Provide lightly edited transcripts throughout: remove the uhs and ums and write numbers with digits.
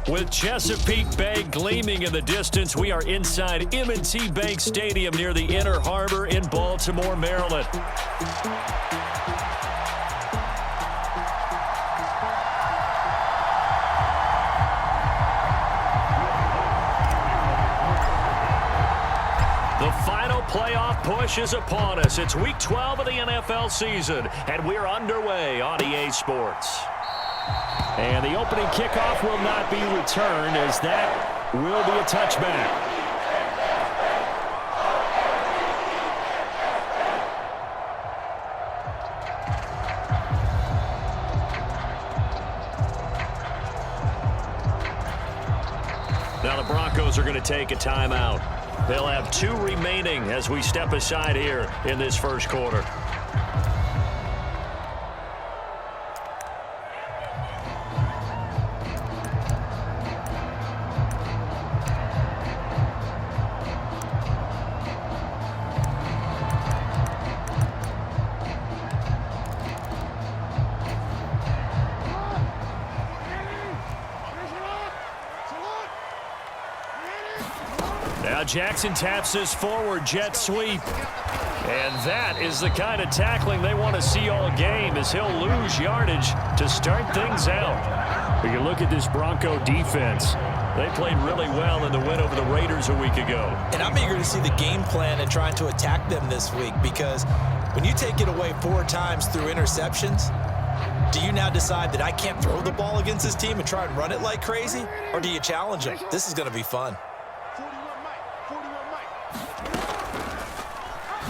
With Chesapeake Bay gleaming in the distance, we are inside M&T Bank Stadium near the Inner Harbor in Baltimore, Maryland. The final playoff push is upon us. It's Week 12 of the NFL season, and we're underway on EA Sports. And the opening kickoff will not be returned, as that will be a touchback. Now the Broncos are going to take a timeout. They'll have 2 remaining as we step aside here in this first quarter. Now Jackson taps this forward jet sweep. And that is the kind of tackling they want to see all game, as he'll lose yardage to start things out. We can look at this Bronco defense. They played really well in the win over the Raiders a week ago. And I'm eager to see the game plan and trying to attack them this week, because when you take it away 4 times through interceptions, do you now decide that I can't throw the ball against this team and try and run it like crazy? Or do you challenge them? This is going to be fun.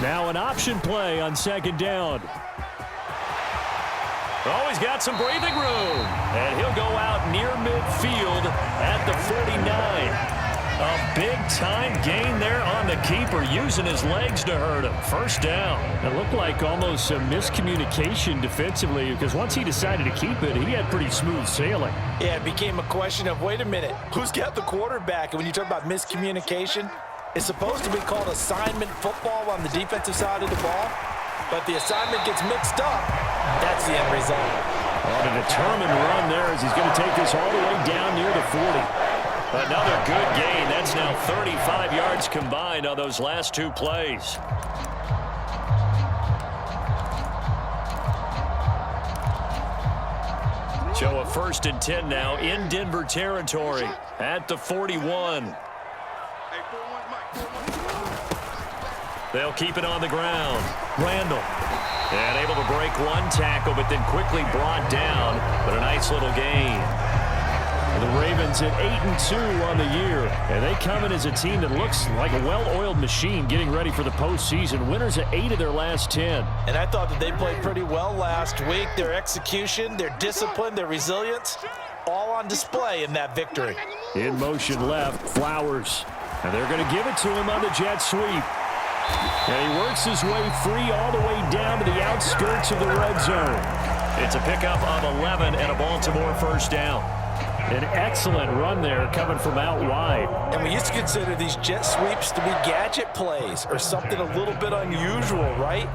Now an option play on second down. Oh, he's got some breathing room. And he'll go out near midfield at the 49. A big-time gain there on the keeper, using his legs to hurt him. First down. It looked like almost some miscommunication defensively, because once he decided to keep it, he had pretty smooth sailing. Yeah, it became a question of, wait a minute, who's got the quarterback? And when you talk about miscommunication, it's supposed to be called assignment football on the defensive side of the ball, but the assignment gets mixed up. That's the end result. On a determined run there, as he's going to take this all the way down near the 40. Another good gain. That's now 35 yards combined on those last 2 plays. So a 1st and 10 now in Denver territory at the 41. They'll keep it on the ground. Randall. And able to break 1 tackle, but then quickly brought down. But a nice little gain. The Ravens at 8-2 on the year. And they come in as a team that looks like a well-oiled machine getting ready for the postseason. Winners at 8 of their last 10. And I thought that they played pretty well last week. Their execution, their discipline, their resilience, all on display in that victory. In motion left, Flowers. And they're going to give it to him on the jet sweep. And he works his way free all the way down to the outskirts of the red zone. It's a pickup of 11 and a Baltimore first down. An excellent run there coming from out wide. And we used to consider these jet sweeps to be gadget plays or something a little bit unusual, right?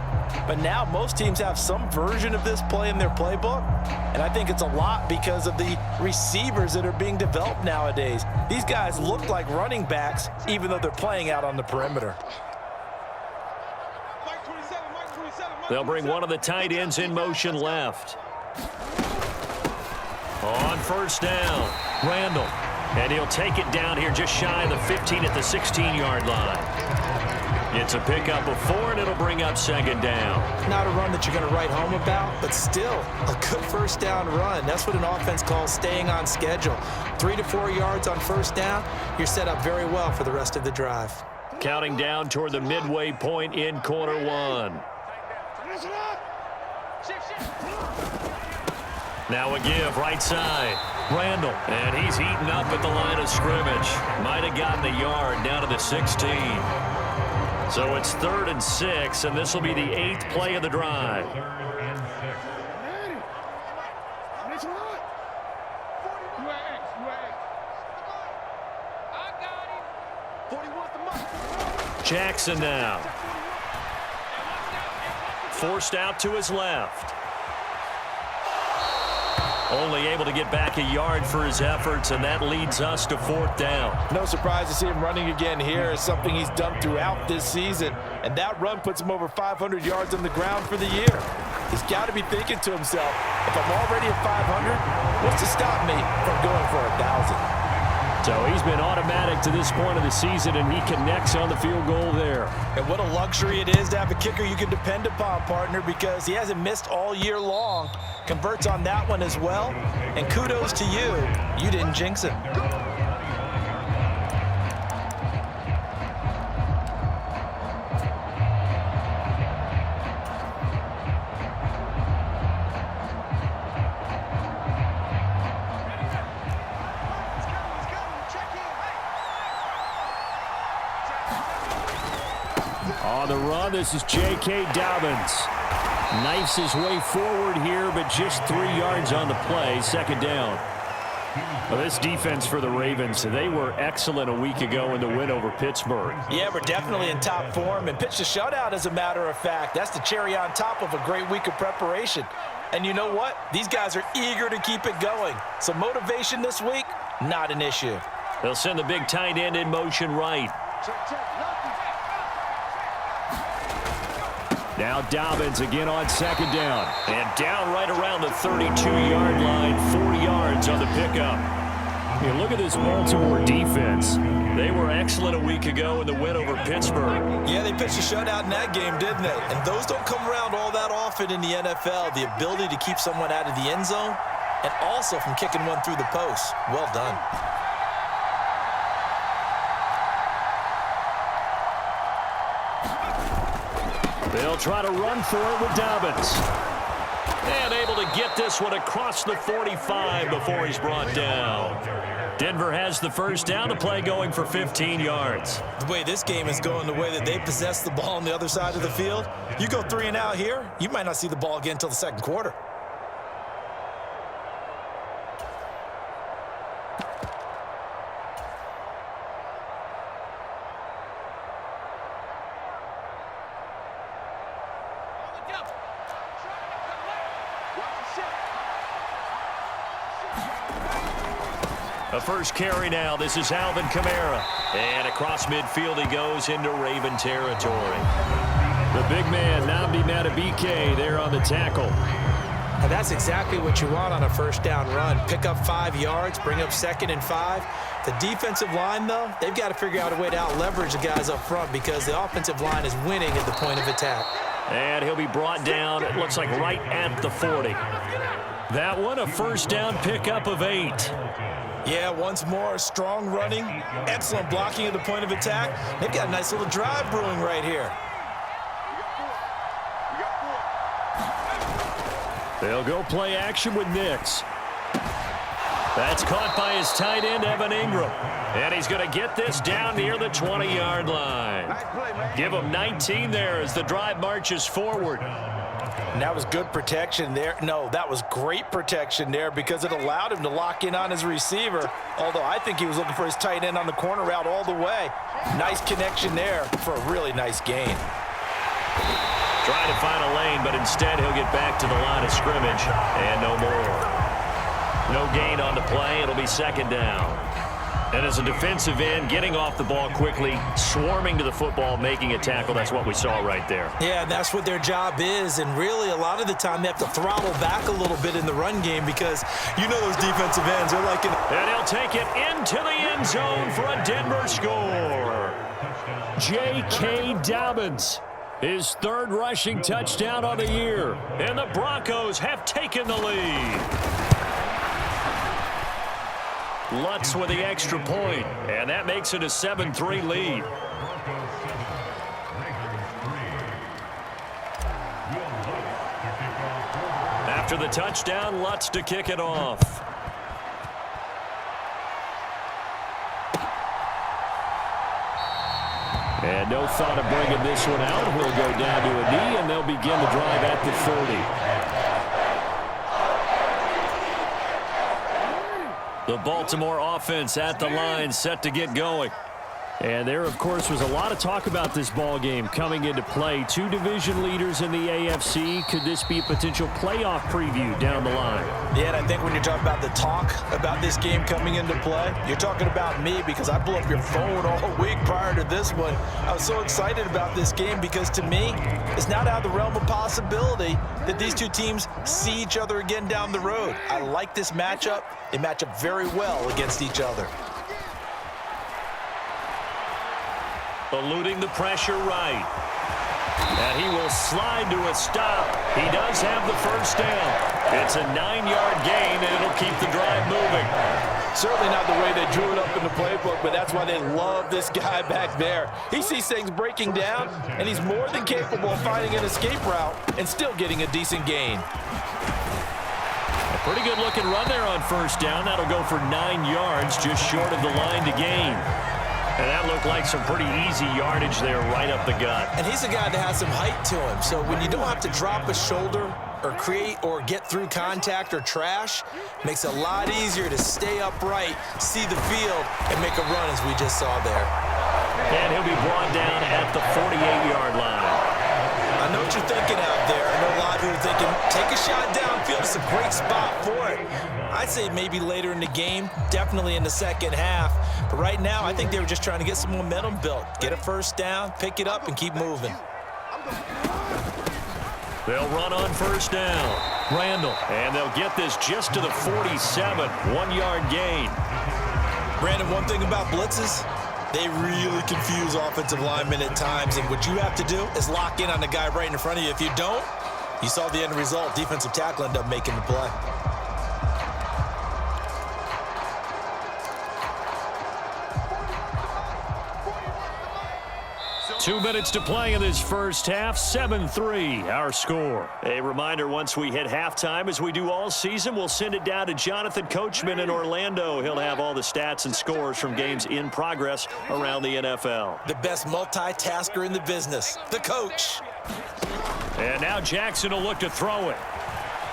But now most teams have some version of this play in their playbook. And I think it's a lot because of the receivers that are being developed nowadays. These guys look like running backs even though they're playing out on the perimeter. They'll bring one of the tight ends in motion left. On first down, Randall. And he'll take it down here just shy of the 15 at the 16-yard line. It's a pickup of 4, and it'll bring up second down. Not a run that you're going to write home about, but still a good first down run. That's what an offense calls staying on schedule. 3 to 4 yards on first down, you're set up very well for the rest of the drive. Counting down toward the midway point in quarter 1. Now a give, right side. Randall, and he's heating up at the line of scrimmage. Might have gotten the yard down to the 16. So it's 3rd and 6, and this will be the 8th play of the drive. Jackson now. Forced out to his left. Only able to get back a yard for his efforts, and that leads us to 4th down. No surprise to see him running again here. It's something he's done throughout this season, and that run puts him over 500 yards on the ground for the year. He's got to be thinking to himself, if I'm already at 500, what's to stop me from going for 1,000? So he's been automatic to this point of the season, and he connects on the field goal there. And what a luxury it is to have a kicker you can depend upon, partner, because he hasn't missed all year long. Converts on that one as well. And kudos to you. You didn't jinx him. On the run, this is J.K. Dobbins. Knifes his way forward here, but just 3 yards on the play. 2nd down. Well, this defense for the Ravens, they were excellent a week ago in the win over Pittsburgh. Yeah, we're definitely in top form and pitched a shutout, as a matter of fact. That's the cherry on top of a great week of preparation. And you know what? These guys are eager to keep it going. So motivation this week, not an issue. They'll send the big tight end in motion right. Now Dobbins again on 2nd down. And down right around the 32-yard line, 4 yards on the pickup. You look at this Baltimore defense. They were excellent a week ago in the win over Pittsburgh. Yeah, they pitched a shutout in that game, didn't they? And those don't come around all that often in the NFL. The ability to keep someone out of the end zone and also from kicking one through the post. Well done. They'll try to run for it with Dobbins. And able to get this one across the 45 before he's brought down. Denver has the 1st down, the play going for 15 yards. The way this game is going, the way that they possess the ball on the other side of the field, you go 3 and out here, you might not see the ball again until the 2nd quarter. A first carry now. This is Alvin Kamara. And across midfield he goes into Raven territory. The big man, Nnamdi Madubuike, there on the tackle. And that's exactly what you want on a 1st down run. Pick up 5 yards, bring up 2nd and 5. The defensive line, though, they've got to figure out a way to out-leverage the guys up front because the offensive line is winning at the point of attack. And he'll be brought down, it looks like right at the 40. That one, a 1st down pickup of 8. Yeah, once more, strong running, excellent blocking at the point of attack. They've got a nice little drive brewing right here. They'll go play action with Nix. That's caught by his tight end, Evan Ingram. And he's going to get this down near the 20-yard line. Give him 19 there as the drive marches forward. And that was good protection there. No, that was great protection there because it allowed him to lock in on his receiver. Although I think he was looking for his tight end on the corner route all the way. Nice connection there for a really nice gain. Trying to find a lane, but instead he'll get back to the line of scrimmage. And no more. No gain on the play. It'll be 2nd down. And as a defensive end, getting off the ball quickly, swarming to the football, making a tackle, that's what we saw right there. Yeah, that's what their job is. And really, a lot of the time, they have to throttle back a little bit in the run game because you know those defensive ends are like... And he'll take it into the end zone for a Denver score. J.K. Dobbins, his 3rd rushing touchdown on the year. And the Broncos have taken the lead. Lutz with the extra point, and that makes it a 7-3 lead. After the touchdown, Lutz to kick it off. And no thought of bringing this one out. He'll go down to a knee, and they'll begin the drive at the 30. The Baltimore offense at the line, set to get going. And there, of course, was a lot of talk about this ball game coming into play. Two division leaders in the AFC. Could this be a potential playoff preview down the line? Yeah, and I think when you're talking about the talk about this game coming into play, you're talking about me because I blew up your phone all week prior to this one. I was so excited about this game because, to me, it's not out of the realm of possibility that these two teams see each other again down the road. I like this matchup. They match up very well against each other. Eluding the pressure right. And he will slide to a stop. He does have the first down. It's a 9-yard gain, and it'll keep the drive moving. Certainly not the way they drew it up in the playbook, but that's why they love this guy back there. He sees things breaking down, and he's more than capable of finding an escape route and still getting a decent gain. A pretty good-looking run there on first down. That'll go for 9 yards, just short of the line to gain. And that looked like some pretty easy yardage there right up the gut. And he's a guy that has some height to him. So when you don't have to drop a shoulder or create or get through contact or trash, makes it a lot easier to stay upright, see the field, and make a run as we just saw there. And he'll be brought down at the 48-yard line. I know what you're thinking out there. I know a lot of people are thinking, take a shot downfield. It's a great spot for it. I'd say maybe later in the game, definitely in the second half. But right now, I think they were just trying to get some momentum built. Get a first down, pick it up, and keep moving. They'll run on first down. Randall, and they'll get this just to the 47, 1-yard gain. Brandon, one thing about blitzes, they really confuse offensive linemen at times, and what you have to do is lock in on the guy right in front of you. If you don't, you saw the end result. Defensive tackle ended up making the play. 2 minutes to play in this first half, 7-3, our score. A reminder, once we hit halftime, as we do all season, we'll send it down to Jonathan Coachman in Orlando. He'll have all the stats and scores from games in progress around the NFL. The best multitasker in the business, the coach. And now Jackson will look to throw it.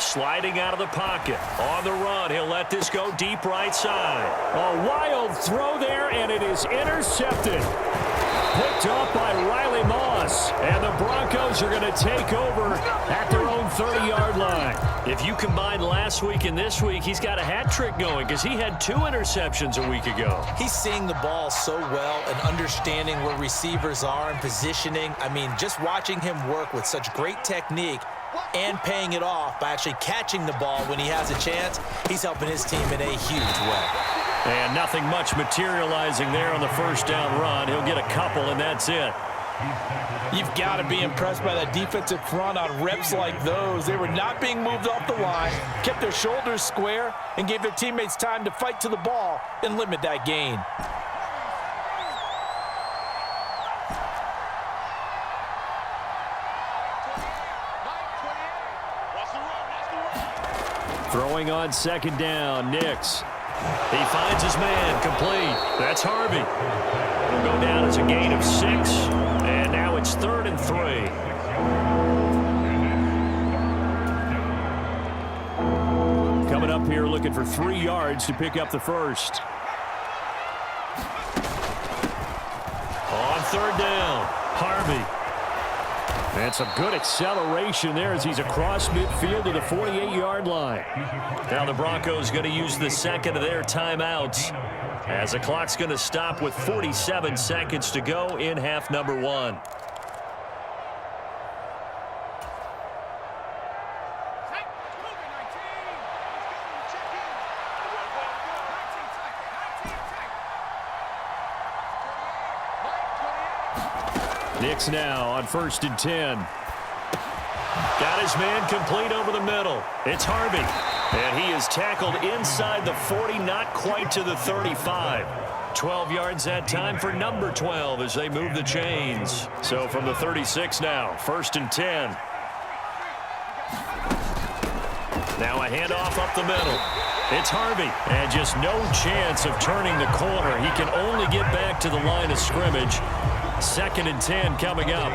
Sliding out of the pocket. On the run, he'll let this go deep right side. A wild throw there, and it is intercepted. Picked off by Riley Moss, and the Broncos are going to take over at their own 30-yard line. If you combine last week and this week, he's got a hat trick going because he had 2 interceptions a week ago. He's seeing the ball so well and understanding where receivers are and positioning. I mean, just watching him work with such great technique and paying it off by actually catching the ball when he has a chance, he's helping his team in a huge way. And nothing much materializing there on the first down run. He'll get a couple, and that's it. You've got to be impressed by that defensive front on reps like those. They were not being moved off the line, kept their shoulders square, and gave their teammates time to fight to the ball and limit that gain. Throwing on second down, Nix. He finds his man, complete. That's Harvey. It'll go down as a gain of 6, and now it's 3rd and 3. Coming up here looking for 3 yards to pick up the first. On 3rd down, Harvey. And some good acceleration there as he's across midfield to the 48-yard line. Now the Broncos going to use the second of their timeouts as the clock's going to stop with 47 seconds to go in half number 1. Nix now on 1st and 10. Got his man complete over the middle. It's Harvey. And he is tackled inside the 40, not quite to the 35. 12 yards that time for number 12 as they move the chains. So from the 36 now, 1st and 10. Now a handoff up the middle. It's Harvey. And just no chance of turning the corner. He can only get back to the line of scrimmage. 2nd and 10 coming up.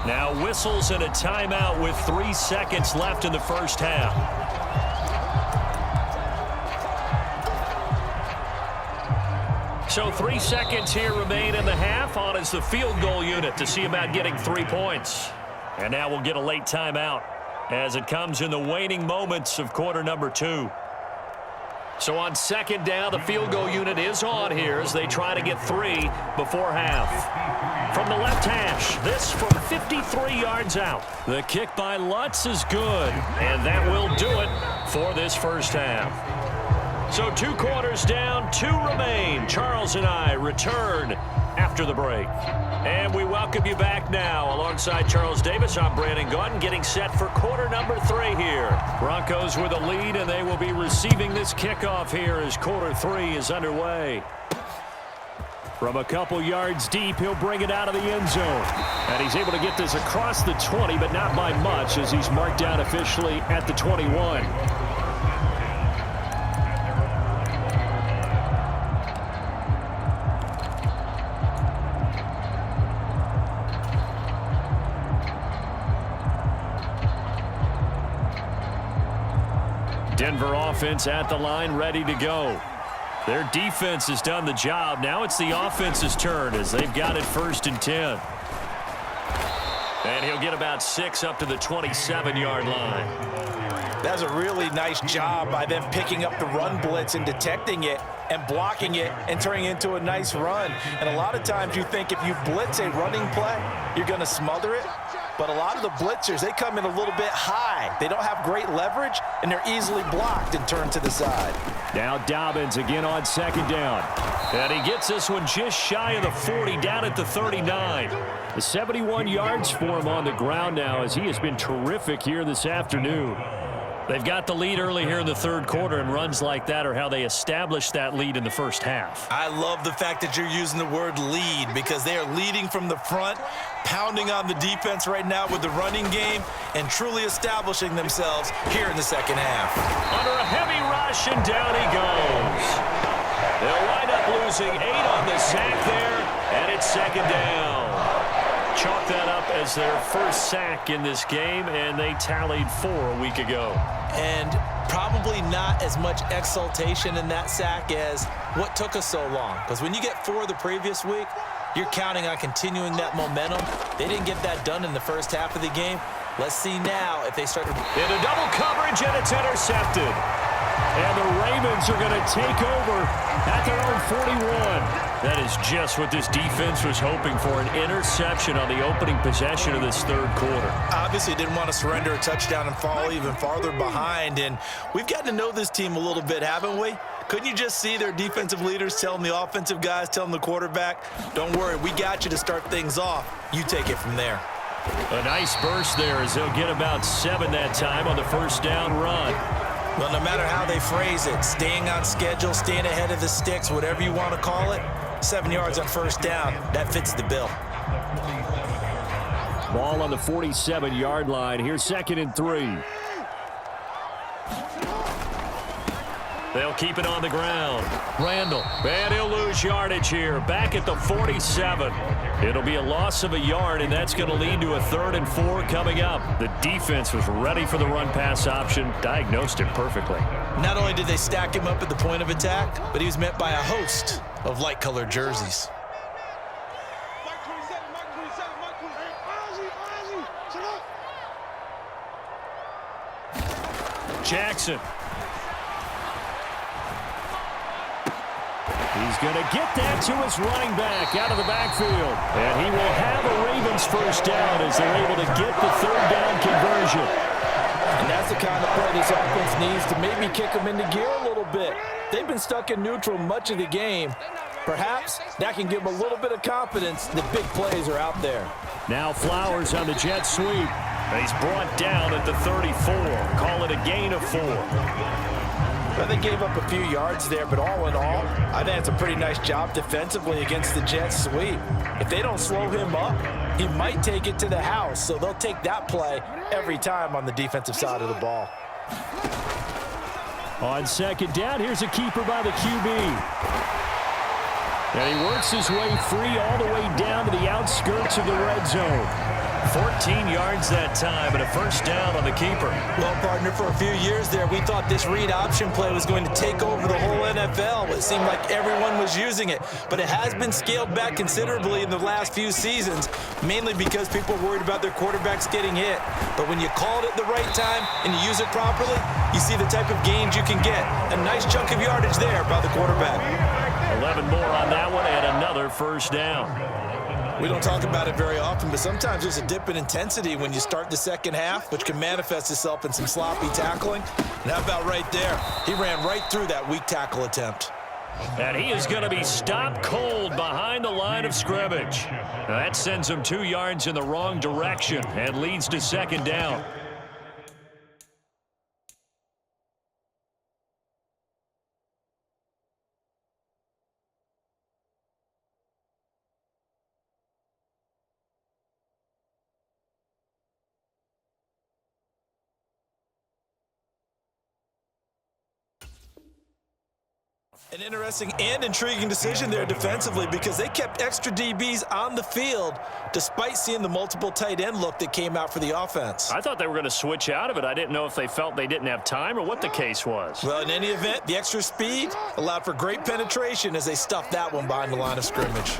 Now whistles and a timeout with 3 seconds left in the first half. So 3 seconds here remain in the half. On is the field goal unit to see about getting 3 points. And now we'll get a late timeout as it comes in the waning moments of quarter number 2. So on second down, the field goal unit is on here as they try to get 3 before half. From the left hash, this from 53 yards out. The kick by Lutz is good, and that will do it for this first half. So 2 quarters down, 2 remain. Charles and I return after the break. And we welcome you back now. Alongside Charles Davis, I'm Brandon Gaudin, getting set for quarter number 3 here. Broncos with a lead, and they will be receiving this kickoff here as quarter 3 is underway. From a couple yards deep, he'll bring it out of the end zone. And he's able to get this across the 20, but not by much as he's marked down officially at the 21. Denver offense at the line, ready to go. Their defense has done the job. Now it's the offense's turn as they've got it 1st and 10. And he'll get about 6 up to the 27-yard line. That's a really nice job by them picking up the run blitz and detecting it and blocking it and turning it into a nice run. And a lot of times you think if you blitz a running play, you're going to smother it. But a lot of the blitzers, they come in a little bit high. They don't have great leverage, and they're easily blocked and turned to the side. Now Dobbins again on second down. And he gets this one just shy of the 40, down at the 39. The 71 yards for him on the ground now as he has been terrific here this afternoon. They've got the lead early here in the third quarter, and runs like that are how they established that lead in the first half. I love the fact that you're using the word lead because they are leading from the front, pounding on the defense right now with the running game, and truly establishing themselves here in the second half. Under a heavy rush, and down he goes. They'll wind up losing 8 on the sack there, and it's second down. Chalk that up as their first sack in this game, and they tallied 4 a week ago. And probably not as much exultation in that sack as what took us so long. Because when you get 4 the previous week, you're counting on continuing that momentum. They didn't get that done in the first half of the game. Let's see now if they start to... Into double coverage, and it's intercepted. And the Ravens are going to take over at their own 41. That is just what this defense was hoping for, an interception on the opening possession of this third quarter. Obviously didn't want to surrender a touchdown and fall even farther behind. And we've gotten to know this team a little bit, haven't we? Couldn't you just see their defensive leaders telling the offensive guys, telling the quarterback, don't worry, we got you to start things off. You take it from there. A nice burst there as they'll get about 7 that time on the first down run. Well, no matter how they phrase it, staying on schedule, staying ahead of the sticks, whatever you want to call it, 7 yards on first down, that fits the bill. Ball on the 47-yard line. Here's 2nd and 3. They'll keep it on the ground. Randall, and he'll lose yardage here. Back at the 47. It'll be a loss of a yard, and that's going to lead to a 3rd and 4 coming up. The defense was ready for the run-pass option, diagnosed it perfectly. Not only did they stack him up at the point of attack, but he was met by a host of light-colored jerseys. Jackson. He's going to get that to his running back out of the backfield. And he will have a Ravens first down as they're able to get the 3rd down conversion. And that's the kind of play this offense needs to maybe kick them into gear a little bit. They've been stuck in neutral much of the game. Perhaps that can give them a little bit of confidence that big plays are out there. Now Flowers on the jet sweep. He's brought down at the 34. Call it a gain of 4. Well, they gave up a few yards there, but all in all, I think it's a pretty nice job defensively against the jet sweep. If they don't slow him up, he might take it to the house, so they'll take that play every time on the defensive side of the ball. On second down, here's a keeper by the QB. And he works his way free all the way down to the outskirts of the red zone. 14 yards that time and a first down on the keeper. Well, partner, for a few years there, we thought this read option play was going to take over the whole NFL. It seemed like everyone was using it, but it has been scaled back considerably in the last few seasons, mainly because people are worried about their quarterbacks getting hit. But when you call it at the right time and you use it properly, you see the type of gains you can get. A nice chunk of yardage there by the quarterback. 11 more on that one and another first down. We don't talk about it very often, but sometimes there's a dip in intensity when you start the second half, which can manifest itself in some sloppy tackling. And how about right there? He ran right through that weak tackle attempt. And he is going to be stopped cold behind the line of scrimmage. Now that sends him 2 yards in the wrong direction and leads to second down. An interesting and intriguing decision there defensively because they kept extra DBs on the field despite seeing the multiple tight end look that came out for the offense. I thought they were going to switch out of it. I didn't know if they felt they didn't have time or what the case was. Well, in any event, the extra speed allowed for great penetration as they stuffed that one behind the line of scrimmage.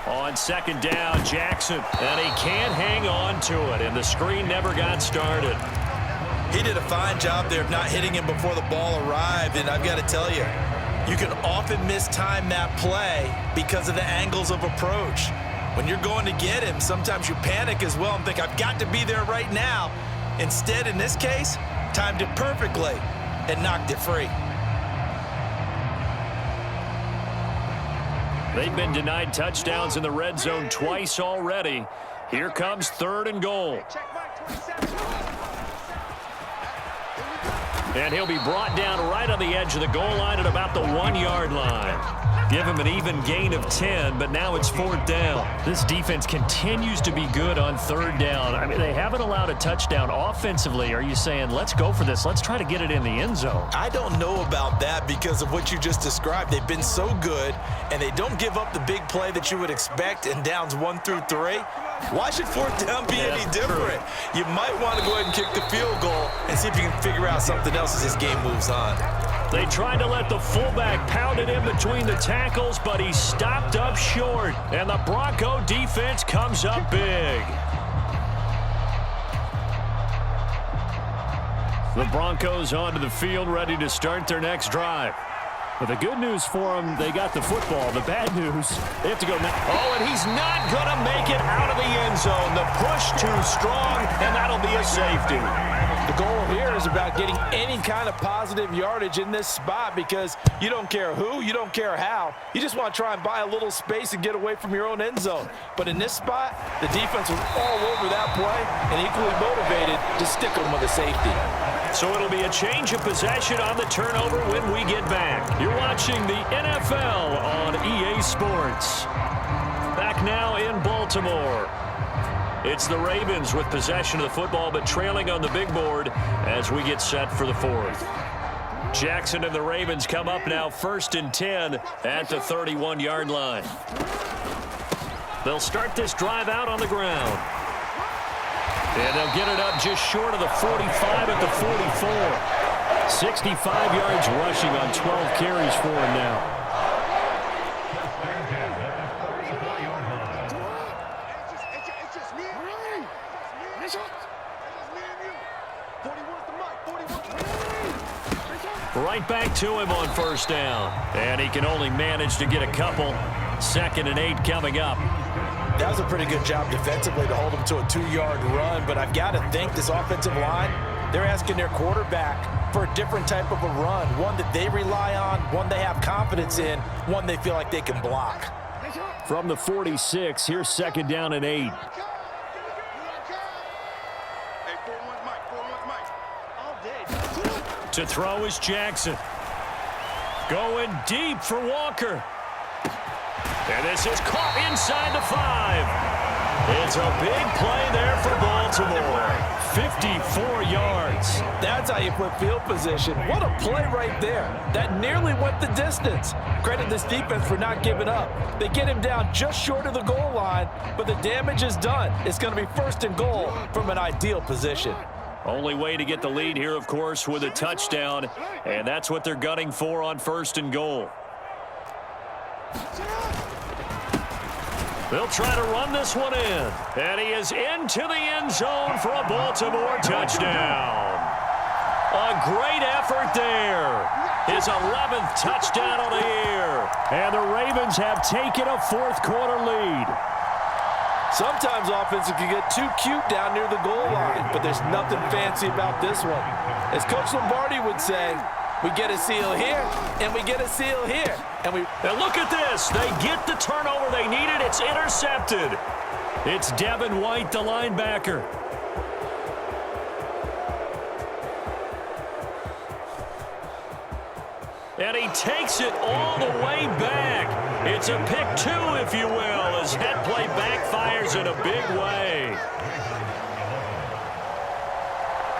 On second down, Jackson, and he can't hang on to it, and the screen never got started. He did a fine job there of not hitting him before the ball arrived, and I've got to tell you, you can often mistime that play because of the angles of approach. When you're going to get him, sometimes you panic as well and think, I've got to be there right now. Instead, in this case, timed it perfectly and knocked it free. They've been denied touchdowns in the red zone twice already. Here comes 3rd and goal. And he'll be brought down right on the edge of the goal line at about the 1-yard line. Give him an even gain of 10, but now it's 4th down. This defense continues to be good on 3rd down. I mean, they haven't allowed a touchdown offensively. Are you saying, let's go for this? Let's try to get it in the end zone. I don't know about that because of what you just described. They've been so good, and they don't give up the big play that you would expect in downs 1 through 3. Why should 4th down be any different? You might want to go ahead and kick the field goal and see if you can figure out something else as this game moves on. They tried to let the fullback pound it in between the tackles, but he stopped up short. And the Bronco defense comes up big. The Broncos onto the field, ready to start their next drive. But the good news for them, they got the football. The bad news, they have to go. Oh, and he's not going to make it out of the end zone. The push too strong, and that'll be a safety. The goal here is about getting any kind of positive yardage in this spot because you don't care who, you don't care how. You just want to try and buy a little space and get away from your own end zone. But in this spot, the defense was all over that play and equally motivated to stick them with a safety. So it'll be a change of possession on the turnover when we get back. You're watching the NFL on EA Sports. Back now in Baltimore. It's the Ravens with possession of the football, but trailing on the big board as we get set for the 4th. Jackson and the Ravens come up now 1st and 10 at the 31-yard line. They'll start this drive out on the ground. And they'll get it up just short of the 45 at the 44. 65 yards rushing on 12 carries for him now. Right back to him on 1st down. And he can only manage to get a couple. 2nd and 8 coming up. That was a pretty good job defensively to hold him to a 2-yard run, but I've got to think this offensive line, they're asking their quarterback for a different type of a run, one that they rely on, one they have confidence in, one they feel like they can block. From the 46, here's 2nd down and 8. To throw is Jackson. Going deep for Walker. And this is caught inside the 5. It's a big play there for Baltimore. 54 yards. That's how you put field position. What a play right there. That nearly went the distance. Credit this defense for not giving up. They get him down just short of the goal line, but the damage is done. It's going to be 1st and goal from an ideal position. Only way to get the lead here, of course, with a touchdown, and that's what they're gunning for on 1st and goal. They'll try to run this one in. And he is into the end zone for a Baltimore touchdown. A great effort there. His 11th touchdown of the year. And the Ravens have taken a 4th quarter lead. Sometimes offenses can get too cute down near the goal line, but there's nothing fancy about this one. As Coach Lombardi would say, we get a seal here, and we get a seal here. And look at this. They get the turnover they needed. It's intercepted. It's Devin White, the linebacker. And he takes it all the way back. It's a pick 2, if you will, as head play backfires in a big way.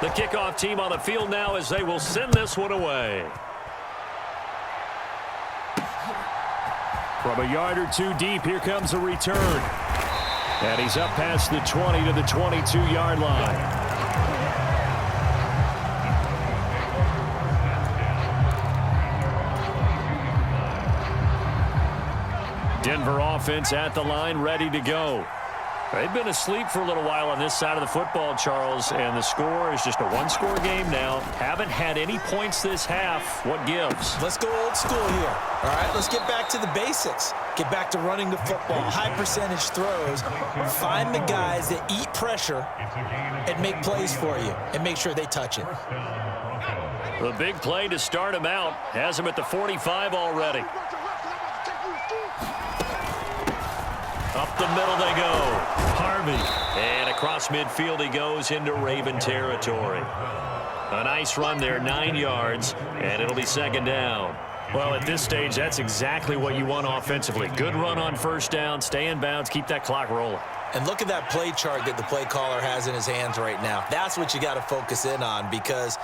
The kickoff team on the field now as they will send this one away. From a yard or two deep, here comes a return. And he's up past the 20 to the 22-yard line. Denver offense at the line, ready to go. They've been asleep for a little while on this side of the football, Charles, and the score is just a one-score game now. Haven't had any points this half. What gives? Let's go old school here. All right, let's get back to the basics. Get back to running the football, high percentage throws. Find the guys that eat pressure and make plays for you and make sure they touch it. The big play to start him out has him at the 45 already. Up the middle they go. Harvey. And across midfield he goes into Raven territory. A nice run there, 9 yards, and it'll be 2nd down. Well, at this stage, that's exactly what you want offensively. Good run on 1st down, stay in bounds, keep that clock rolling. And look at that play chart that the play caller has in his hands right now. That's what you got to focus in on because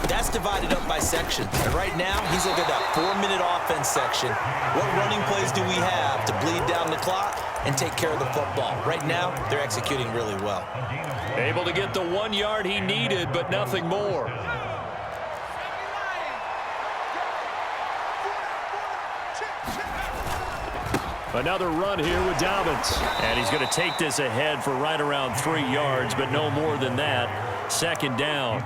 that's divided up by sections. And right now, he's looking at that 4-minute offense section. What running plays do we have to bleed down the clock and take care of the football? Right now, they're executing really well. Able to get the 1 yard he needed, but nothing more. Another run here with Dobbins. And he's going to take this ahead for right around 3 yards, but no more than that. 2nd down.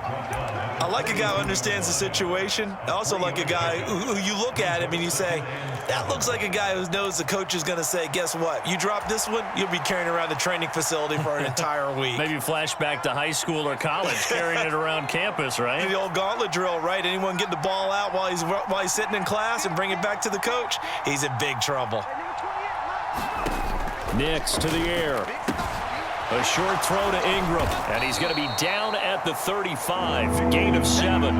I like a guy who understands the situation. I also like a guy who you look at him and you say, that looks like a guy who knows the coach is going to say, guess what? You drop this one, you'll be carrying around the training facility for an entire week. Maybe flashback to high school or college, carrying it around campus, right? The old gauntlet drill, right? Anyone get the ball out while he's sitting in class and bring it back to the coach, he's in big trouble. Nix to the air. A short throw to Ingram, and he's going to be down at the 35. Gain of 7.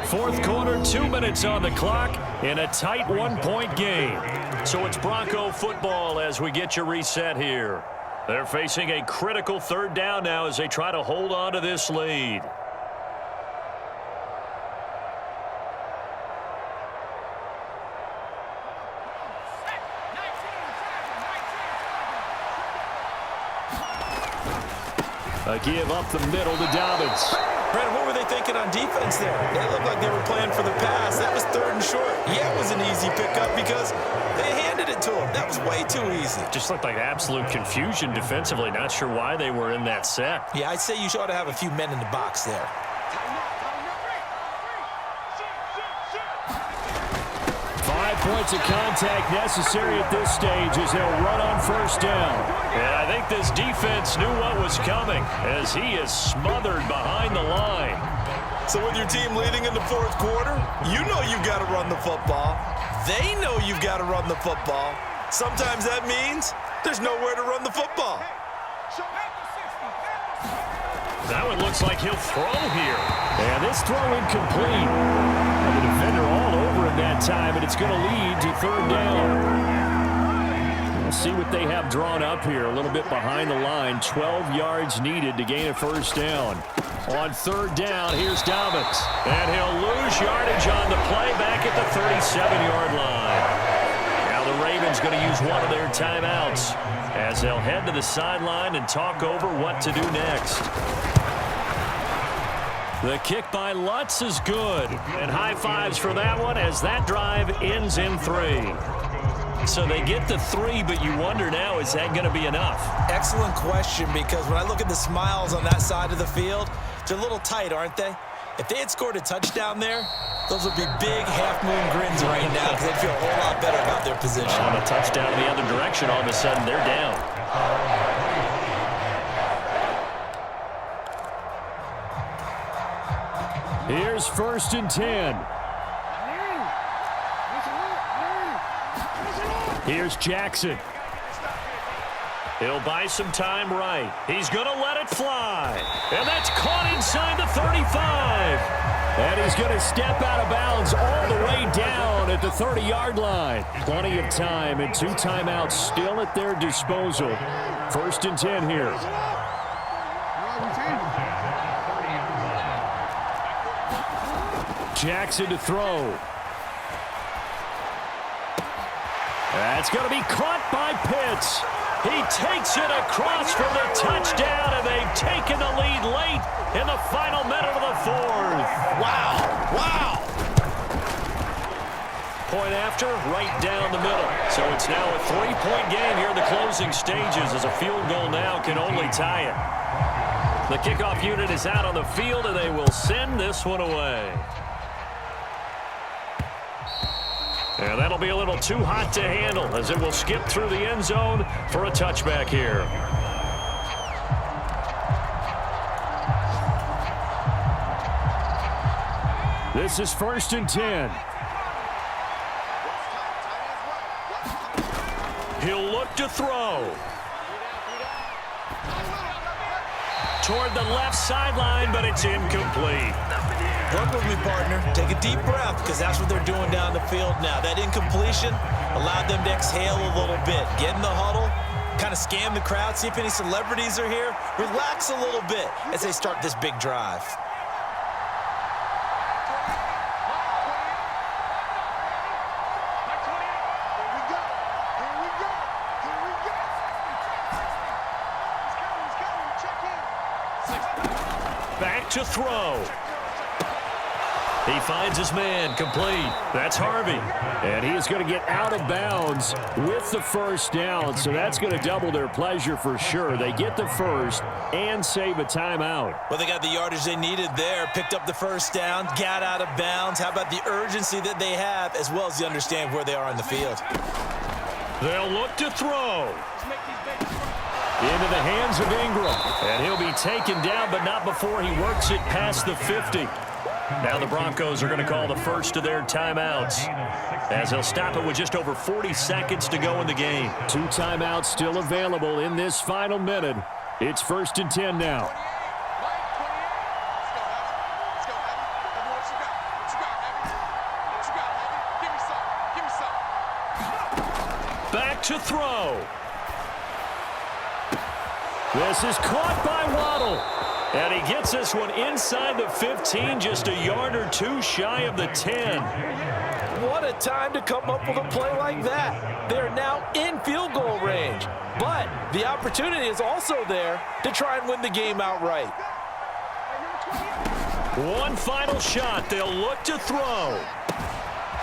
4th quarter, 2 minutes on the clock in a tight 1-point game. So it's Bronco football as we get you reset here. They're facing a critical 3rd down now as they try to hold on to this lead. A give up the middle to Dobbins. Brandon, what were they thinking on defense there? They looked like they were playing for the pass. That was 3rd and short. Yeah, it was an easy pickup because they handed it to him. That was way too easy. Just looked like absolute confusion defensively. Not sure why they were in that set. Yeah, I'd say you ought to have a few men in the box there. 5 points of contact necessary at this stage as they'll run on 1st down. And I think this defense knew what was coming as he is smothered behind the line. So with your team leading in the 4th quarter, you know you've got to run the football. They know you've got to run the football. Sometimes that means there's nowhere to run the football. That one looks like he'll throw here. And this throw incomplete. And the defender all over him that time, and it's going to lead to 3rd down. see what they have drawn up here. A little bit behind the line. 12 yards needed to gain a first down. On third down, here's Dobbins. And he'll lose yardage on the play back at the 37-yard line. Now the Ravens going to use one of their timeouts as they'll head to the sideline and talk over what to do next. The kick by Lutz is good. And high fives for that one as that drive ends in 3. So they get the 3, but you wonder now, is that going to be enough? Excellent question, because when I look at the smiles on that side of the field, they're a little tight, aren't they? If they had scored a touchdown there, those would be big half-moon grins right now because they'd feel a whole lot better about their position. On a touchdown in the other direction, all of a sudden they're down. Here's 1st and 10. Here's Jackson. He'll buy some time right. He's going to let it fly. And that's caught inside the 35. And he's going to step out of bounds all the way down at the 30-yard line. Plenty of time and 2 timeouts still at their disposal. 1st and 10 here. Jackson to throw. That's going to be caught by Pitts. He takes it across for the touchdown, and they've taken the lead late in the final minute of the 4th. Wow. Wow. Point after, right down the middle. So it's now a 3-point game here in the closing stages as a field goal now can only tie it. The kickoff unit is out on the field, and they will send this one away. And that'll be a little too hot to handle as it will skip through the end zone for a touchback here. This is 1st and 10. He'll look to throw. Toward the left sideline, but it's incomplete. Work with me, partner. Take a deep breath, because that's what they're doing down the field now. That incompletion allowed them to exhale a little bit. Get in the huddle, kind of scan the crowd, see if any celebrities are here. Relax a little bit as they start this big drive. Back to throw. He finds his man, complete. That's Harvey. And he is going to get out of bounds with the first down, so that's going to double their pleasure for sure. They get the first and save a timeout. Well, they got the yardage they needed there, picked up the first down, got out of bounds. How about the urgency that they have, as well as the understand where they are on the field? They'll look to throw. Into the hands of Ingram. And he'll be taken down, but not before he works it past the 50. Now the Broncos are going to call the first of their timeouts as they'll stop it with just over 40 seconds to go in the game. 2 timeouts still available in this final minute. It's 1st and 10 now. Back to throw. This is caught by Waddle. And he gets this one inside the 15, just a yard or 2 shy of the 10. What a time to come up with a play like that. They're now in field goal range. But the opportunity is also there to try and win the game outright. One final shot. They'll look to throw.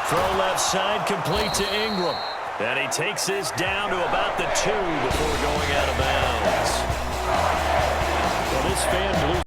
Throw left side, complete to Ingram. And he takes this down to about the 2 before going out of bounds. Well, this fan blew